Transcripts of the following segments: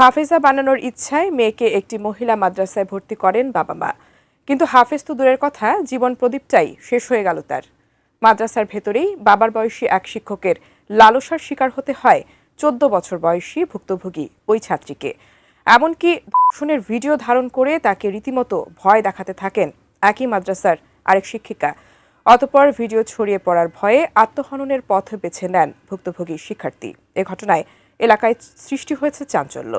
হাফেজা বানানোর ইচ্ছায় মেয়েকে একটি মহিলা মাদ্রাসায় ভর্তি করেন বাবা মা। কিন্তু হাফেজ তো দূরের কথা, জীবন প্রদীপটাই শেষ হয়ে গেল তার। মাদ্রাসার ভেতরেই বাবার বয়সী এক শিক্ষকের লালসার শিকার হতে হয় 14 বছর বয়সী ভুক্তভোগী ওই ছাত্রীকে। এমনকি ধর্ষণের ভিডিও ধারণ করে তাকে রীতিমতো ভয় দেখাতে থাকেন একই মাদ্রাসার আরেক শিক্ষিকা। অতঃপর ভিডিও ছড়িয়ে পড়ার ভয়ে আত্মহননের পথ বেছে নেন ভুক্তভোগী শিক্ষার্থী। এ ঘটনায় এলাকায় সৃষ্টি হয়েছে চাঞ্চল্য।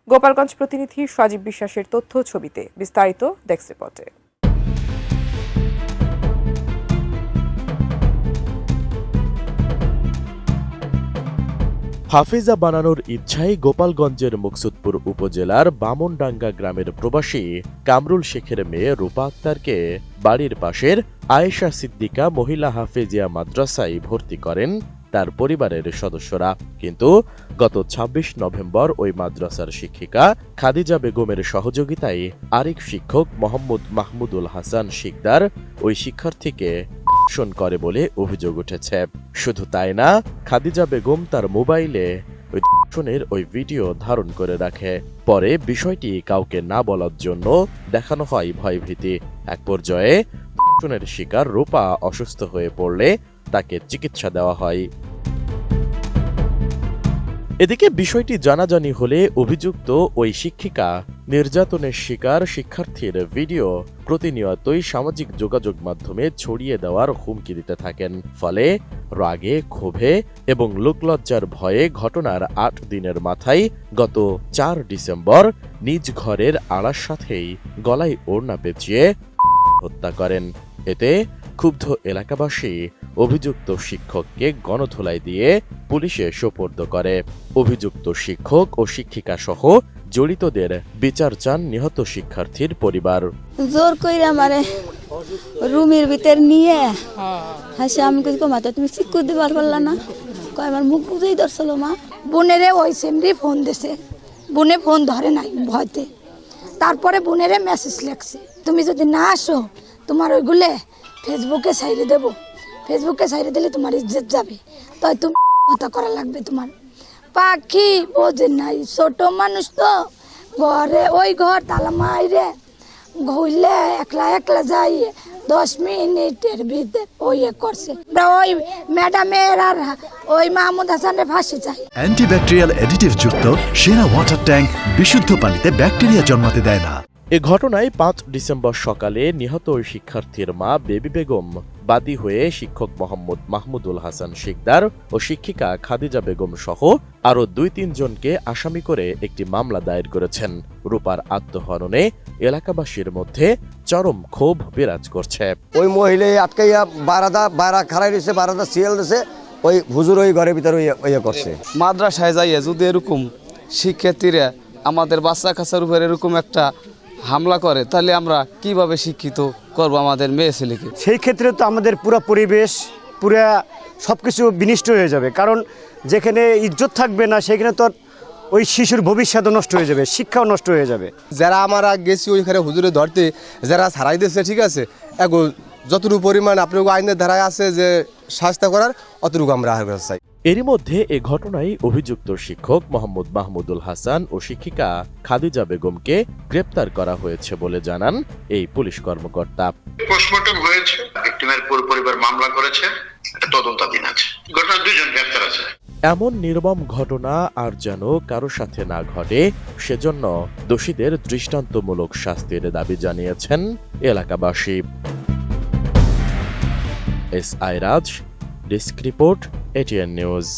গোপালগঞ্জ প্রতিনিধি সজীব বিশ্বাসের তথ্য ছবিতে বিস্তারিত ডেস্ক রিপোর্টে। হাফেজা বানানোর ইচ্ছায় গোপালগঞ্জের মুকসুদপুর উপজেলার বামনডাঙ্গা গ্রামের প্রবাসী কামরুল শেখের মেয়ে রূপা আক্তারকে বাড়ির পাশের আয়েশা সিদ্দিকা মহিলা হাফেজিয়া মাদ্রাসায় ভর্তি করেন তার পরিবারের সদস্যরা। কিন্তু গত ২৬ নভেম্বর ওই মাদ্রাসার শিক্ষিকা খাদিজা বেগমের সহযোগিতায় আরেক শিক্ষক মোহাম্মদ মাহমুদুল হাসান শিকদার ওই শিক্ষার্থীকে ধর্ষণ করে বলে অভিযোগ উঠেছে। শুধু তাই না, খাদিজা বেগম তার মোবাইলে ওই ধর্ষণের ওই ভিডিও ধারণ করে রাখে। পরে বিষয়টি কাউকে না বলার জন্য দেখানো হয় ভয়ভীতি। এক পর্যায়ে ধর্ষণের শিকার রূপা অসুস্থ হয়ে পড়লে তাকে চিকিৎসা দেওয়া হয়। এদিকে বিষয়টি জানাজানি হলে অভিযুক্ত ওই শিক্ষিকা নির্যাতনের শিকার শিক্ষার্থীর ভিডিও প্রতিনিয়তই সামাজিক যোগাযোগ মাধ্যমে ছড়িয়ে দেওয়ার হুমকি দিতে থাকেন। ফলে রাগে, ক্ষোভে এবং লোকলজ্জার ভয়ে ঘটনার ৮ দিনের মাথায় গত ৪ ডিসেম্বর নিজ ঘরের আড়ার সাথেই গলায় ওড়না পেঁচিয়ে হত্যা করেন। এতে ক্ষুব্ধ এলাকাবাসী অভিযুক্ত শিক্ষককে গণধোলাই দিয়ে পুলিশে সোপর্দ করে। অভিযুক্ত শিক্ষক ও শিক্ষিকা সহ জড়িতদের বিচার চান নিহত শিক্ষার্থীর পরিবার। জোর কইরা আমারে রুমের ভিতর নিয়ে হাসে আমি কই মাথা তুমি ঠিক করতে পারলা না, কয় আমার মুখ বুঝেই ধরছিল মা। বোনেরে ওই সেমরি ফোন দিছে, বোনে ফোন ধরে নাই ভয়তে। তারপরে বোনেরে মেসেজ লেখছে, তুমি যদি না আসো তোমার ওইগুলো ফেসবুকে ছাইড়ে দেবো, ফেসবুকে ছাইড়ে দিলে তোমার ইজ্জত যাবে, তাই তুমি কথা করা লাগবে। তোমার পাখি বোঝে নাই, ছোট মানুষ তো ঘরে ওই ঘর তালা মাইরে ঘুরলে একলা একলা যাই 10 মিনিটের ভিতরে ওই করছে। ওই ম্যাডামের আর ওই মাহমুদ হাসানের ফাঁসি চাই। অ্যান্টিব্যাকটেরিয়াল অ্যাডিটিভ যুক্ত সেরা ওয়াটার ট্যাঙ্ক বিশুদ্ধ পানিতে ব্যাকটেরিয়া জন্মাতে দেয় না। এ ঘটনায় ৫ ডিসেম্বর সকালে নিহত ওই শিক্ষার্থীর মা বেবি বেগম বাদী হয়ে শিক্ষক মোহাম্মদ মাহমুদুল হাসান শিকদার ও শিক্ষিকা খাদিজা বেগম সহ আরও ২-৩ জনকে আসামি করে একটি মামলা দায়ের করেছেন। রূপার আত্মহননে এলাকাবাসীর মধ্যে চরম ক্ষোভ বিরাজ করছে। ওই মহিলা আটকাইয়া বারাদা খাড়াই রয়েছে, বারাদা সিএল দিয়েছে, ওই হুজুর ওই ঘরের ভিতরে ইয়ে করছে। মাদ্রাসায় যাইয়া যদি এরকম শিক্ষার্থীরা আমাদের বাচ্চা কাচ্চার উপর এরকম একটা হামলা করে, তাহলে আমরা কিভাবে শিক্ষিত করবো আমাদের মেয়ে ছেলেকে? সেই ক্ষেত্রে তো আমাদের পুরো পরিবেশ পুরা সবকিছু বিনষ্ট হয়ে যাবে। কারণ যেখানে ইজ্জত থাকবে না সেখানে তো ওই শিশুর ভবিষ্যৎ নষ্ট হয়ে যাবে, শিক্ষাও নষ্ট হয়ে যাবে। যারা আমরা গেছি ওইখানে হুজুরে ধরতে, যারা ছাড়াই দিয়েছে, ঠিক আছে, এখন যতটুকু পরিমাণ আপনার আইনের ধারায় আছে যে শাস্তি করার, অতটুকু আমরা আহার করতে চাই। এরই মধ্যে এ ঘটনায় অভিযুক্ত শিক্ষক মোহাম্মদ মাহমুদুল হাসান ও শিক্ষিকা খাদিজা বেগমকে গ্রেপ্তার করা হয়েছে বলে জানান এই পুলিশ কর্মকর্তা। পোস্টমর্টম হয়েছে, ভিকটিমের পুরো পরিবার মামলা করেছে, এটা তদন্তাধীন আছে। ঘটনার 2 জন গ্রেপ্তার আছে। এমন নির্মম ঘটনা আর যেন কারো সাথে না ঘটে, সেজন্য দোষীদের দৃষ্টান্তমূলক শাস্তির দাবি জানিয়েছেন এলাকাবাসী। S I Raj, desk report, ATN news.